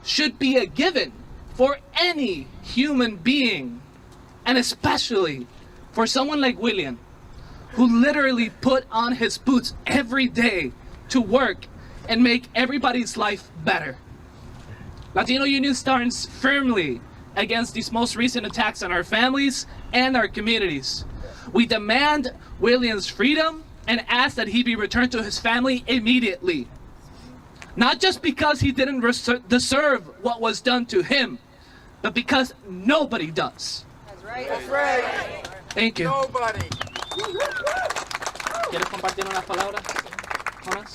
should be a given for any human being, and especially for someone like William, who literally put on his boots every day to work and make everybody's life better. Latino Union stands firmly against these most recent attacks on our families and our communities. We demand William's freedom and ask that he be returned to his family immediately. Not just because he didn't deserve what was done to him, but because nobody does. That's right. That's right. Thank you. Nobody. ¿Quieres compartir unas palabras, Jonas?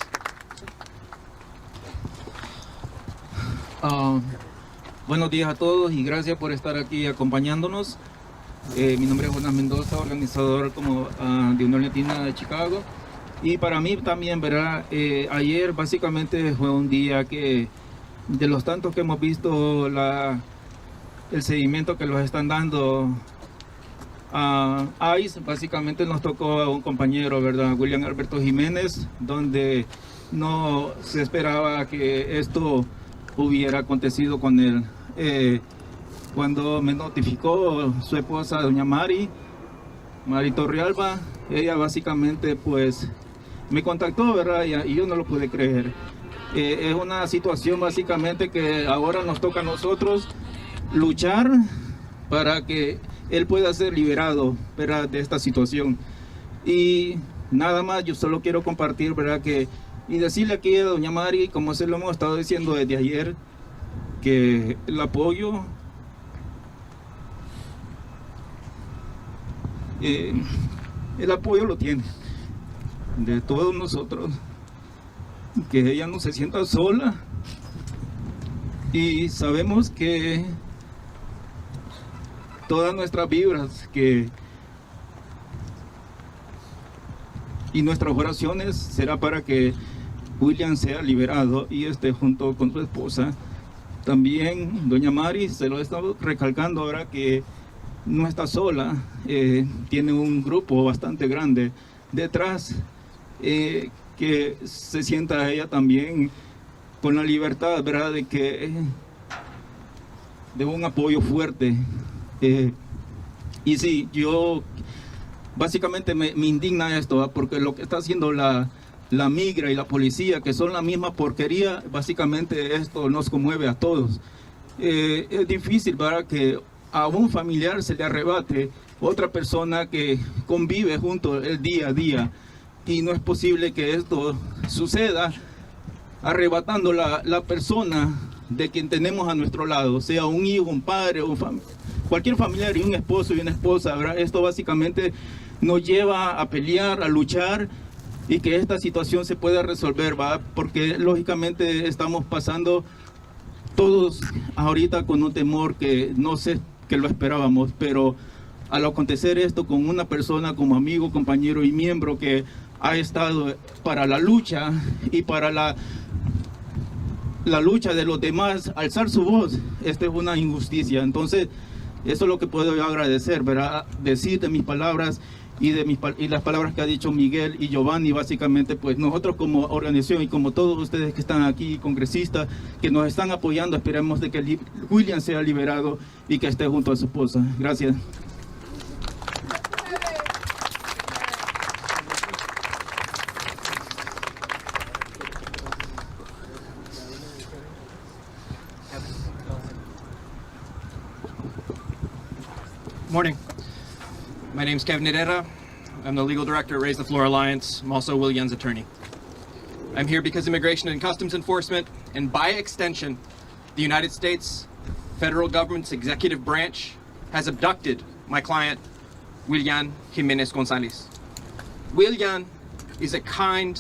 Buenos días a todos y gracias por estar aquí acompañándonos. Mi nombre es Jonas Mendoza, organizador de Unión Latina de Chicago. Y para mí también, ¿verdad? Ayer básicamente fue un día que, de los tantos que hemos visto, el seguimiento que los están dando a ICE, básicamente nos tocó a un compañero, ¿verdad? William Alberto Jiménez, donde no se esperaba que esto hubiera acontecido con él. Cuando me notificó su esposa, doña Mari Torrealba, ella básicamente pues me contactó, ¿verdad? Y yo no lo pude creer. Es una situación básicamente que ahora nos toca a nosotros luchar para que él pueda ser liberado, ¿verdad?, de esta situación. Y nada más, yo solo quiero compartir, ¿verdad?, y decirle aquí a doña Mari, como se lo hemos estado diciendo desde ayer, que el apoyo lo tiene de todos nosotros, que ella no se sienta sola, y sabemos que todas nuestras vibras y nuestras oraciones será para que William sea liberado y esté junto con su esposa. También doña Mari se lo he estado recalcando ahora, que no está sola, tiene un grupo bastante grande detrás, que se sienta ella también con la libertad, ¿verdad?, de un apoyo fuerte. Y sí, yo básicamente me indigna esto, porque lo que está haciendo la migra y la policía, que son la misma porquería, básicamente esto nos conmueve a todos. Es difícil, ¿verdad?, que a un familiar se le arrebate otra persona que convive junto el día a día, y no es posible que esto suceda arrebatando la persona de quien tenemos a nuestro lado, sea un hijo, un padre, cualquier familiar, y un esposo y una esposa, ¿verdad? Esto básicamente nos lleva a pelear, a luchar, y que esta situación se pueda resolver, ¿va? Porque lógicamente estamos pasando todos ahorita con un temor que no sé que lo esperábamos, pero al acontecer esto con una persona como amigo, compañero y miembro que ha estado para la lucha y para la lucha de los demás, alzar su voz, esta es una injusticia. Entonces, eso es lo que puedo yo agradecer, ¿verdad? Decir de mis palabras y las palabras que ha dicho Miguel y Giovanni. Básicamente, pues nosotros como organización y como todos ustedes que están aquí, congresistas, que nos están apoyando, esperemos de que William sea liberado y que esté junto a su esposa. Gracias. Morning. My name's Kevin Herrera. I'm the legal director at Raise the Floor Alliance. I'm also William's attorney. I'm here because Immigration and Customs Enforcement, and by extension, the United States federal government's executive branch, has abducted my client, William Jimenez-Gonzalez. William is a kind,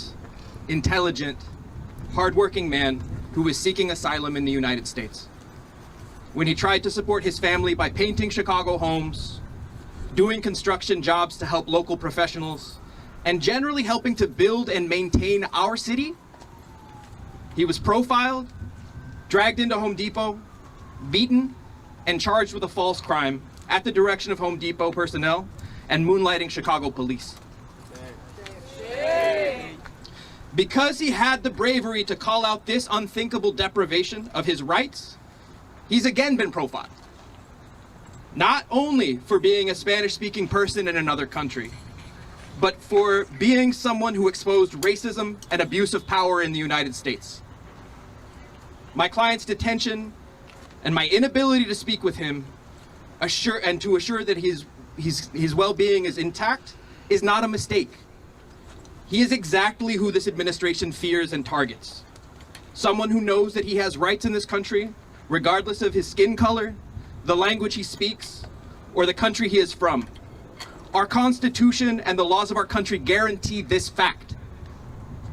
intelligent, hardworking man who is seeking asylum in the United States. When he tried to support his family by painting Chicago homes, doing construction jobs to help local professionals, and generally helping to build and maintain our city, he was profiled, dragged into Home Depot, beaten, and charged with a false crime at the direction of Home Depot personnel and moonlighting Chicago police. Because he had the bravery to call out this unthinkable deprivation of his rights, he's again been profiled. Not only for being a Spanish-speaking person in another country, but for being someone who exposed racism and abuse of power in the United States. My client's detention and my inability to speak with him to assure that his well-being is intact is not a mistake. He is exactly who this administration fears and targets. Someone who knows that he has rights in this country, regardless of his skin color, the language he speaks, or the country he is from. Our Constitution and the laws of our country guarantee this fact.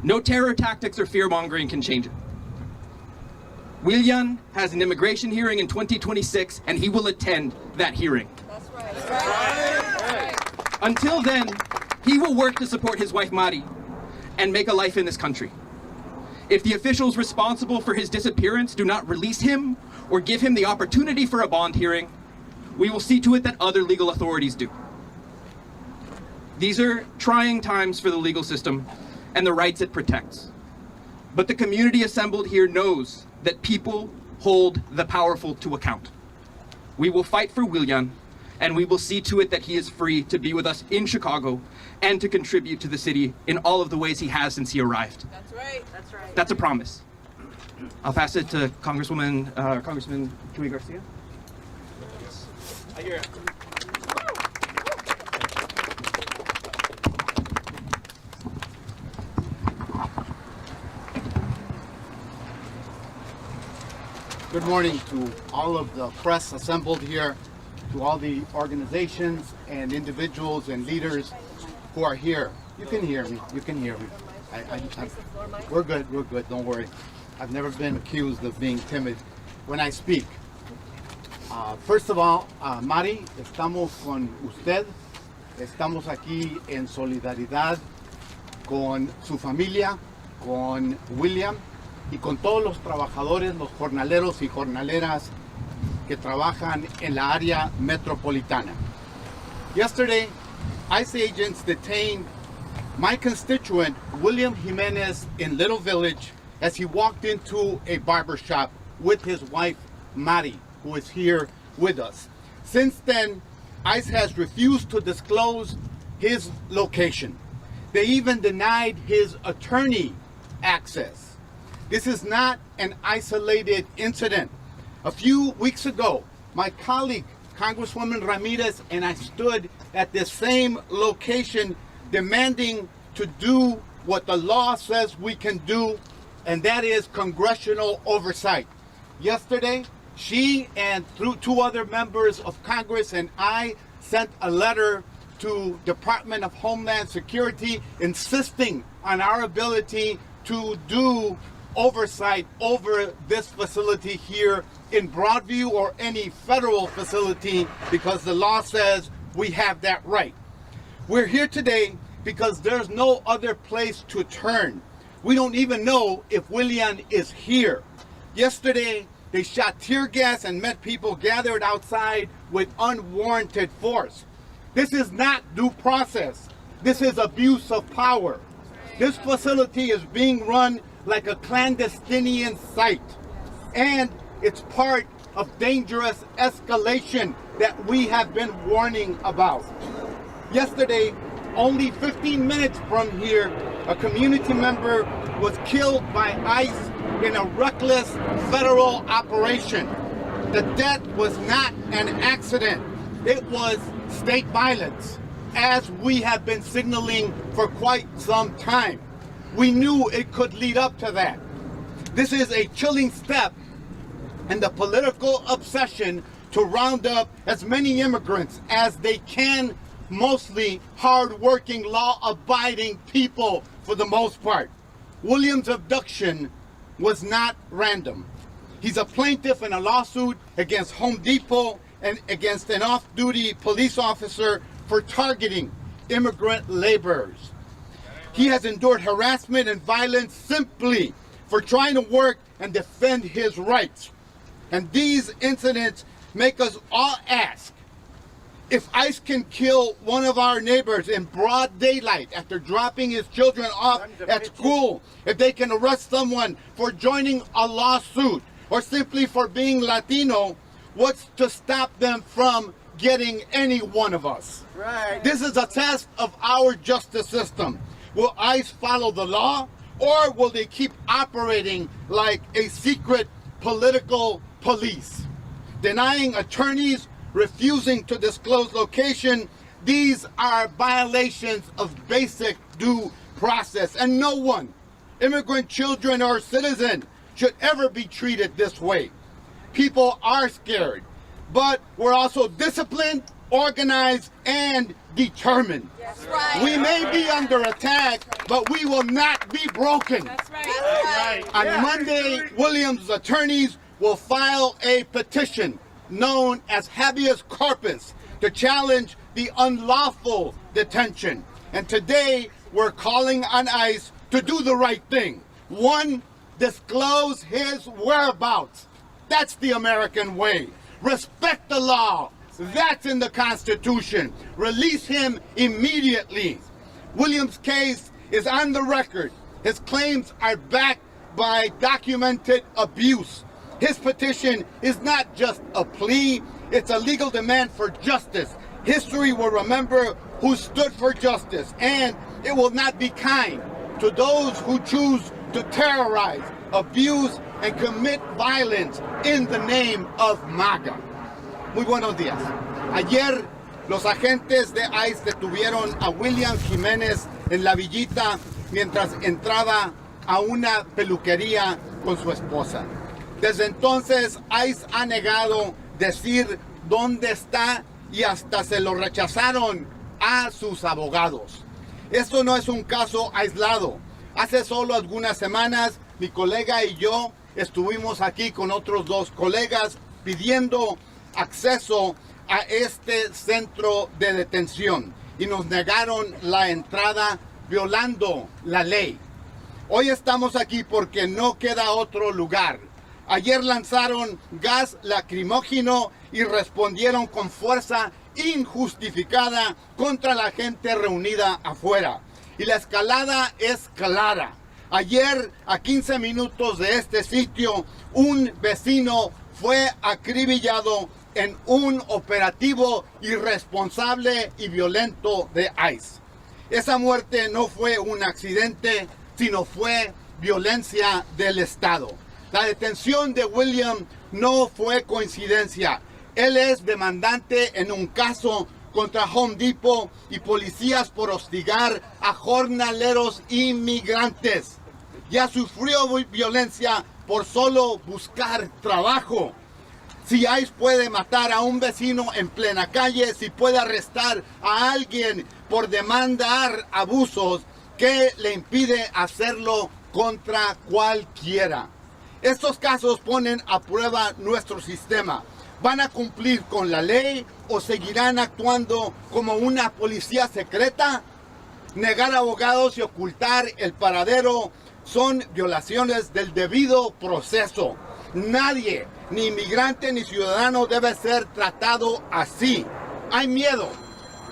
No terror tactics or fear-mongering can change it. Willian has an immigration hearing in 2026, and he will attend that hearing. That's right. That's right. Until then, he will work to support his wife Mari and make a life in this country. If the officials responsible for his disappearance do not release him or give him the opportunity for a bond hearing, we will see to it that other legal authorities do. These are trying times for the legal system and the rights it protects. But the community assembled here knows that people hold the powerful to account. We will fight for Willian, and we will see to it that he is free to be with us in Chicago and to contribute to the city in all of the ways he has since he arrived. That's right. That's right. That's a promise. I'll pass it to Congresswoman Chuy Garcia. Good morning to all of the press assembled here, to all the organizations and individuals and leaders who are here. You can hear me. You can hear me. We're good. We're good. Don't worry. I've never been accused of being timid when I speak. First of all, Mari, estamos con usted. Estamos aquí en solidaridad con su familia, con William y con todos los trabajadores, los jornaleros y jornaleras que trabajan en la área metropolitana. Yesterday, ICE agents detained my constituent, William Jimenez, in Little Village as he walked into a barber shop with his wife, Mari, who is here with us. Since then, ICE has refused to disclose his location. They even denied his attorney access. This is not an isolated incident. A few weeks ago, my colleague, Congresswoman Ramirez, and I stood at the same location demanding to do what the law says we can do, and that is congressional oversight. Yesterday, she and through two other members of Congress and I sent a letter to Department of Homeland Security insisting on our ability to do oversight over this facility here in Broadview or any federal facility, because the law says we have that right. We're here today because there's no other place to turn. We don't even know if Willian is here. Yesterday, they shot tear gas and met people gathered outside with unwarranted force. This is not due process. This is abuse of power. This facility is being run like a clandestine site, and it's part of dangerous escalation that we have been warning about. Yesterday, only 15 minutes from here, a community member was killed by ICE in a reckless federal operation. The death was not an accident. It was state violence, as we have been signaling for quite some time. We knew it could lead up to that. This is a chilling step in the political obsession to round up as many immigrants as they can, mostly hard-working, law-abiding people for the most part. William's abduction was not random. He's a plaintiff in a lawsuit against Home Depot and against an off-duty police officer for targeting immigrant laborers. He has endured harassment and violence simply for trying to work and defend his rights. And these incidents make us all ask, If ICE can kill one of our neighbors in broad daylight after dropping his children off at school, if they can arrest someone for joining a lawsuit or simply for being Latino, what's to stop them from getting any one of us? Right. This is a test of our justice system. Will ICE follow the law, or will they keep operating like a secret political police? Denying attorneys, refusing to disclose location, these are violations of basic due process. And no one, immigrant children or citizen, should ever be treated this way. People are scared, but we're also disciplined, organized, and determined. That's right. We may be under attack, but we will not be broken. That's right. On Monday, Williams' attorneys will file a petition known as habeas corpus to challenge the unlawful detention. And today, we're calling on ICE to do the right thing. One, disclose his whereabouts. That's the American way. Respect the law. That's in the Constitution. Release him immediately. Williams' case is on the record. His claims are backed by documented abuse. His petition is not just a plea, it's a legal demand for justice. History will remember who stood for justice, and it will not be kind to those who choose to terrorize, abuse, and commit violence in the name of MAGA. Muy buenos días. Ayer, los agentes de ICE detuvieron a William Jiménez en la Villita mientras entraba a una peluquería con su esposa. Desde entonces, ICE ha negado decir dónde está y hasta se lo rechazaron a sus abogados. Esto no es un caso aislado. Hace solo algunas semanas, mi colega y yo estuvimos aquí con otros dos colegas pidiendo acceso a este centro de detención y nos negaron la entrada violando la ley. Hoy estamos aquí porque no queda otro lugar. Ayer lanzaron gas lacrimógeno y respondieron con fuerza injustificada contra la gente reunida afuera. Y la escalada es clara. Ayer, a 15 minutos de este sitio, un vecino fue acribillado en un operativo irresponsable y violento de ICE. Esa muerte no fue un accidente, sino fue violencia del Estado. La detención de William no fue coincidencia. Él es demandante en un caso contra Home Depot y policías por hostigar a jornaleros inmigrantes. Ya sufrió violencia por solo buscar trabajo. Si ICE puede matar a un vecino en plena calle, si puede arrestar a alguien por demandar abusos, ¿qué le impide hacerlo contra cualquiera? Estos casos ponen a prueba nuestro sistema. ¿Van a cumplir con la ley o seguirán actuando como una policía secreta? Negar abogados y ocultar el paradero son violaciones del debido proceso. Nadie, ni inmigrante ni ciudadano, debe ser tratado así. Hay miedo,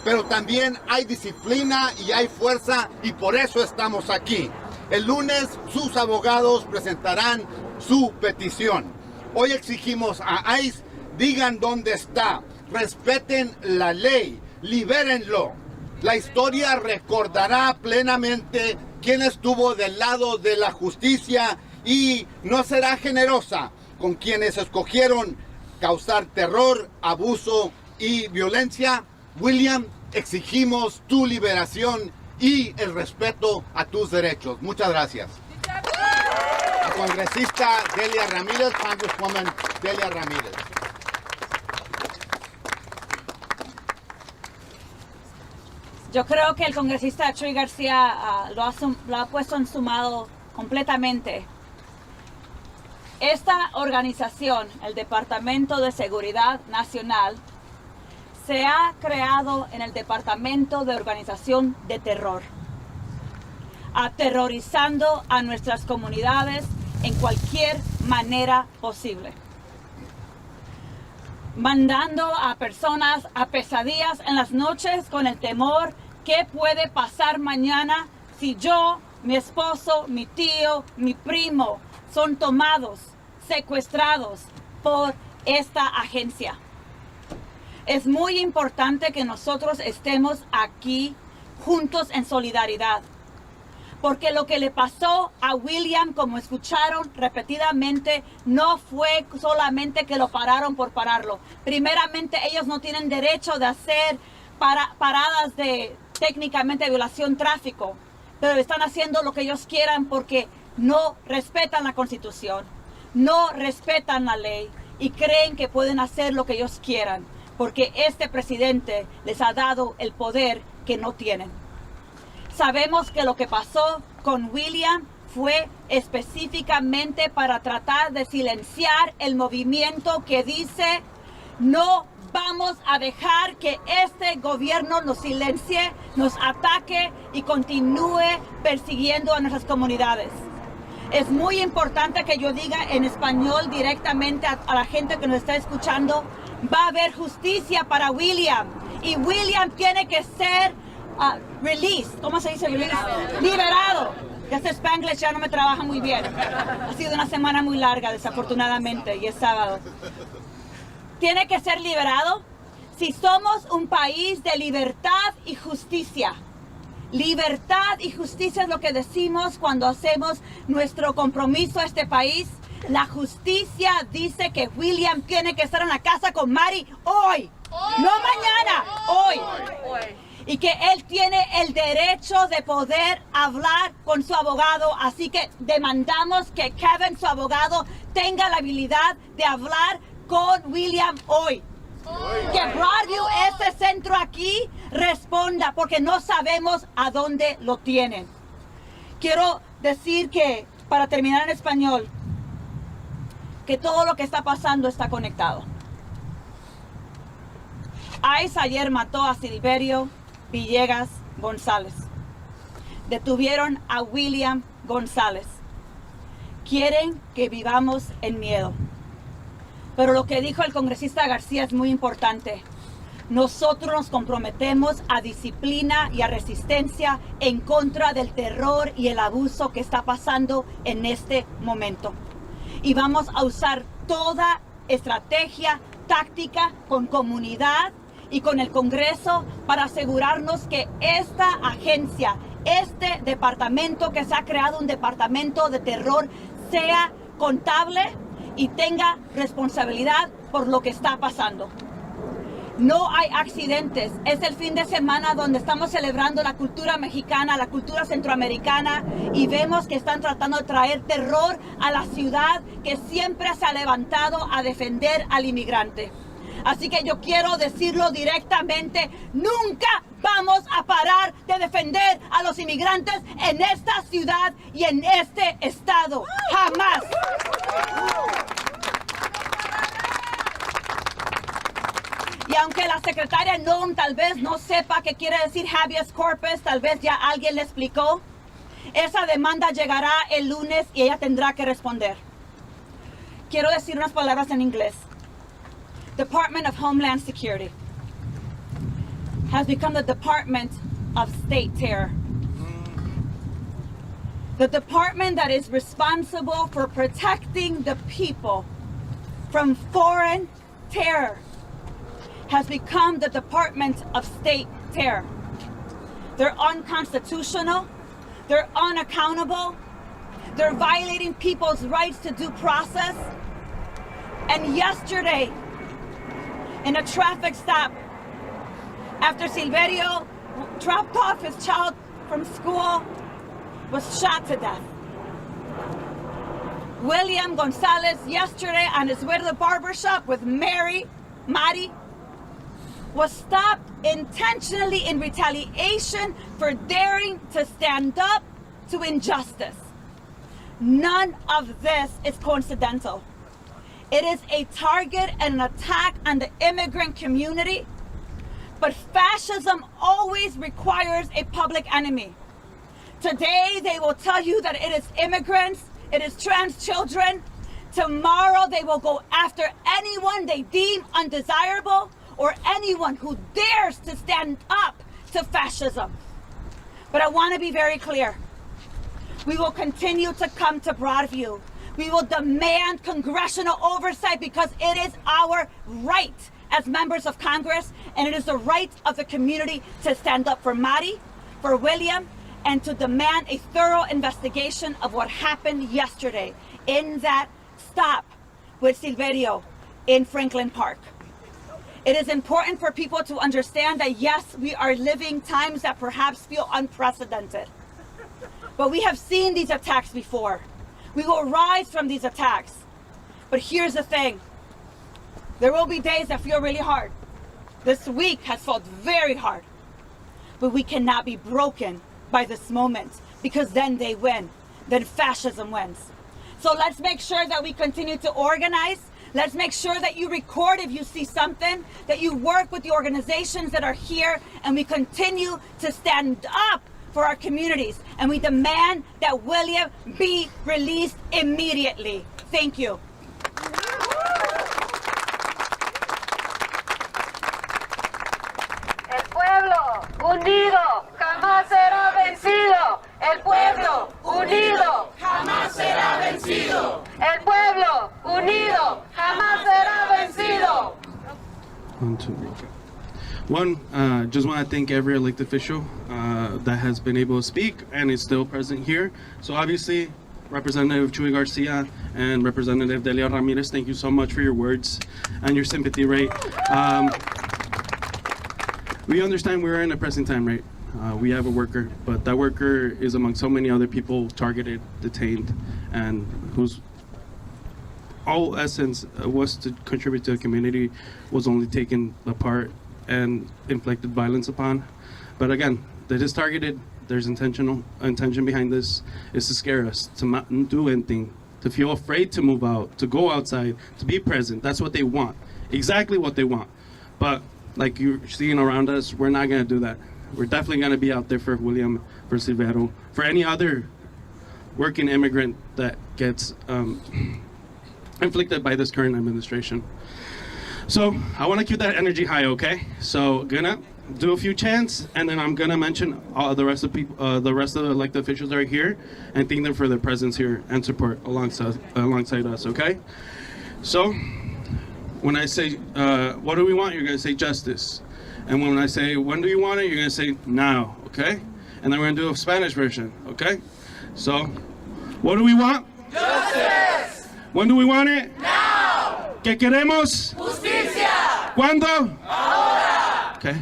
pero también hay disciplina y hay fuerza, y por eso estamos aquí. El lunes sus abogados presentarán su petición. Hoy exigimos a ICE, digan dónde está, respeten la ley, libérenlo. La historia recordará plenamente quién estuvo del lado de la justicia y no será generosa con quienes escogieron causar terror, abuso y violencia. William, exigimos tu liberación y el respeto a tus derechos. Muchas gracias. La congresista Delia Ramírez, Congresswoman Delia Ramírez. Yo creo que el congresista Chuy García lo ha puesto en su mano completamente. Esta organización, el Departamento de Seguridad Nacional, se ha creado en el Departamento de Organización de Terror, aterrorizando a nuestras comunidades en cualquier manera posible. mandando a personas a pesadillas en las noches con el temor qué puede pasar mañana si yo, mi esposo, mi tío, mi primo son tomados, secuestrados por esta agencia. Es muy importante que nosotros estemos aquí juntos en solidaridad, porque lo que le pasó a William, como escucharon repetidamente, no fue solamente que lo pararon por pararlo. Primeramente, ellos no tienen derecho de hacer paradas de técnicamente violación tráfico, pero están haciendo lo que ellos quieran porque no respetan la Constitución, no respetan la ley y creen que pueden hacer lo que ellos quieran, porque este presidente les ha dado el poder que no tienen. Sabemos que lo que pasó con William fue específicamente para tratar de silenciar el movimiento que dice: no vamos a dejar que este gobierno nos silencie, nos ataque y continúe persiguiendo a nuestras comunidades. Es muy importante que yo diga en español directamente a la gente que nos está escuchando: va a haber justicia para William, y William tiene que ser released. ¿Cómo se dice? Liberado. Ya este Spanglish ya no me trabaja muy bien. Ha sido una semana muy larga, desafortunadamente, y es sábado. Tiene que ser liberado. Si somos un país de libertad y justicia, libertad y justicia es lo que decimos cuando hacemos nuestro compromiso a este país. La justicia dice que William tiene que estar en la casa con Mari hoy, no mañana, hoy. Y que él tiene el derecho de poder hablar con su abogado. Así que demandamos que Kevin, su abogado, tenga la habilidad de hablar con William hoy. Que Broadview, este centro aquí, responda, porque no sabemos a dónde lo tienen. Quiero decir que, para terminar en español, que todo lo que está pasando está conectado. ICE ayer mató a Silverio Villegas-Gonzalez. Detuvieron a William González. Quieren que vivamos en miedo. Pero lo que dijo el congresista García es muy importante. Nosotros nos comprometemos a disciplina y a resistencia en contra del terror y el abuso que está pasando en este momento. Y vamos a usar toda estrategia táctica con comunidad y con el Congreso para asegurarnos que esta agencia, este departamento que se ha creado, un departamento de terror, sea contable y tenga responsabilidad por lo que está pasando. No hay accidentes. Es el fin de semana donde estamos celebrando la cultura mexicana, la cultura centroamericana, y vemos que están tratando de traer terror a la ciudad que siempre se ha levantado a defender al inmigrante. Así que yo quiero decirlo directamente: nunca vamos a parar de defender a los inmigrantes en esta ciudad y en este estado. ¡Jamás! Y aunque la secretaria Noem tal vez no sepa qué quiere decir habeas corpus, tal vez ya alguien le explicó, esa demanda llegará el lunes y ella tendrá que responder. Quiero decir unas palabras en inglés. Department of Homeland Security has become the Department of State Terror. The department that is responsible for protecting the people from foreign terror has become the Department of State Terror. They're unconstitutional, they're unaccountable, they're violating people's rights to due process. And yesterday, in a traffic stop, after Silverio dropped off his child from school, was shot to death. William Gonzalez, yesterday on his way to the barber shop with Mari, was stopped intentionally in retaliation for daring to stand up to injustice. None of this is coincidental. It is a target and an attack on the immigrant community, but fascism always requires a public enemy. Today, they will tell you that it is immigrants, it is trans children. Tomorrow they will go after anyone they deem undesirable or anyone who dares to stand up to fascism. But I want to be very clear. We will continue to come to Broadview. We will demand congressional oversight because it is our right as members of Congress, and it is the right of the community to stand up for Mari, for William, and to demand a thorough investigation of what happened yesterday in that stop with Silverio in Franklin Park. It is important for people to understand that yes, we are living times that perhaps feel unprecedented. But we have seen these attacks before. We will rise from these attacks. But here's the thing. There will be days that feel really hard. This week has felt very hard. But we cannot be broken by this moment because then they win. Then fascism wins. So let's make sure that we continue to organize. Let's make sure that you record if you see something, that you work with the organizations that are here, and we continue to stand up for our communities. And we demand that William be released immediately. Thank you. El pueblo unido jamás será vencido. El pueblo unido jamás será vencido. El pueblo unido jamás será vencido. One, just want to thank every elected official that has been able to speak and is still present here. So obviously, Representative Chuy Garcia and Representative Delia Ramirez, thank you so much for your words and your sympathy, right? We understand we're in a pressing time, right? We have a worker, but that worker is among so many other people targeted, detained, and whose all essence was to contribute to the community was only taken apart and inflicted violence upon. But again, that is targeted. There's intention behind this is to scare us, to not do anything, to feel afraid to move out, to go outside, to be present. That's what they want, exactly what they want. But like you're seeing around us, we're not gonna do that. We're definitely gonna be out there for William, for Silverio, for any other working immigrant that gets inflicted by this current administration. So I want to keep that energy high, okay? So gonna do a few chants, and then I'm gonna mention all the rest of people, the rest of the elected officials that are here, and thank them for their presence here and support alongside us, okay? So when I say, what do we want? You're gonna say justice. And when I say, when do you want it? You're gonna say now, okay? And then we're gonna do a Spanish version, okay? So, what do we want? Justice. When do we want it? Now. ¿Qué queremos? Justicia. ¿Cuándo? Ahora. Okay.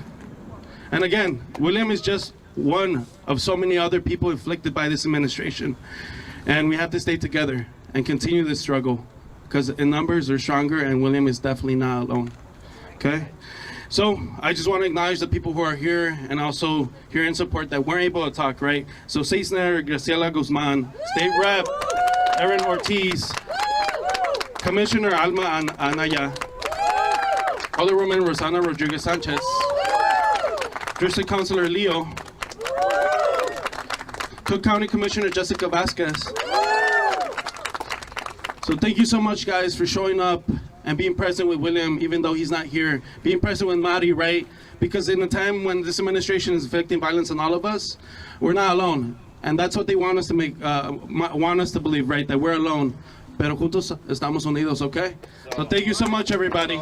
And again, William is just one of so many other people inflicted by this administration. And we have to stay together and continue this struggle, because in numbers they're stronger, and William is definitely not alone. Okay? So I just want to acknowledge the people who are here and also here in support that weren't able to talk, right? So Senator Graciela Guzman, State Rep Erin Ortiz, Commissioner Alma Anaya, Alderwoman Rosana Rodriguez Sanchez, District Councilor Leo, Cook County Commissioner Jessica Vasquez. So thank you so much, guys, for showing up and being present with William, even though he's not here. Being present with Mari, right? Because in a time when this administration is inflicting violence on all of us, we're not alone. And that's what they want us to want us to believe, right? That we're alone. Pero juntos estamos unidos, okay? So thank you so much, everybody.